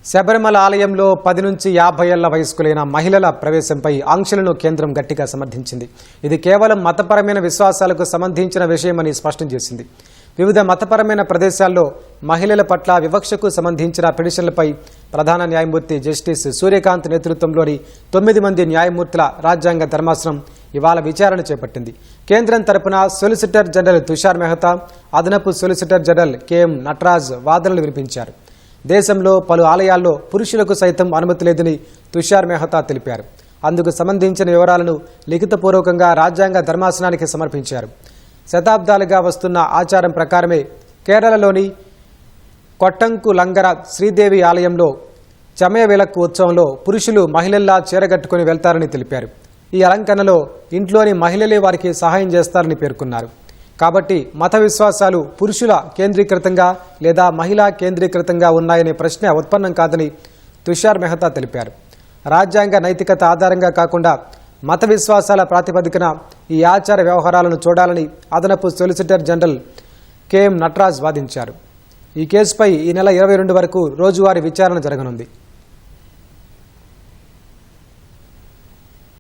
శబరిమల ఆలయంలో 10 నుంచి 50 ఏళ్ల వయస్కులైన మహిళల ప్రవేశంపై ఆంక్షలను కేంద్రం గట్టిగా సమర్థించింది. ఇది కేవలం మతపరమైన విశ్వాసాలకు సంబంధించిన విషయమని స్పష్టం చేసింది. వివిధ మతపరమైన ప్రదేశాల్లో మహిళల పట్ల వివక్షకు సంబంధించిన పిటిషన్లపై ప్రధాన న్యాయమూర్తి జస్టిస్ సూర్యకాంత్ నేతృత్వంలోని 9 మంది న్యాయమూర్తుల రాజ్యాంగ ధర్మాసనం ఇవాళ విచారణ చేపట్టింది. కేంద్రం తరపున సొలిసిటర్ జనరల్ తుషార్ మెహతా, అదనపు సొలిసిటర్ జనరల్ కెఎం నటరాజ్ వాదనలు వినిపించారు. దేశంలో పలు ఆలయాల్లో పురుషులకు సైతం అనుమతి లేదని తుషార్ మెహతా తెలిపారు. అందుకు సంబంధించిన వివరాలను లిఖితపూర్వకంగా రాజ్యాంగ ధర్మాసనానికి సమర్పించారు. శతాబ్దాలుగా వస్తున్న ఆచారం ప్రకారమే కేరళలోని కొట్టంకు లంగర శ్రీదేవి ఆలయంలో చమయవిలక్కు ఉత్సవంలో పురుషులు మహిళల్లా చీరగట్టుకుని వెళ్తారని తెలిపారు. ఈ అలంకరణలో ఇంట్లోని మహిళలే వారికి సహాయం చేస్తారని పేర్కొన్నారు. కాబట్టి మత విశ్వాసాలు పురుషుల కేంద్రీకృతంగా లేదా మహిళా కేంద్రీకృతంగా ఉన్నాయనే ప్రశ్న ఉత్పన్నం కాదని తుషార్ మెహతా తెలిపారు. రాజ్యాంగ నైతికత ఆధారంగా కాకుండా మత విశ్వాసాల ప్రాతిపదికన ఈ ఆచార వ్యవహారాలను చూడాలని అదనపు సొలిసిటర్ జనరల్ కెఎం నటరాజ్ వాదించారు. ఈ కేసుపై ఈ నెల 22 వరకు రోజువారీ విచారణ జరగనుంది.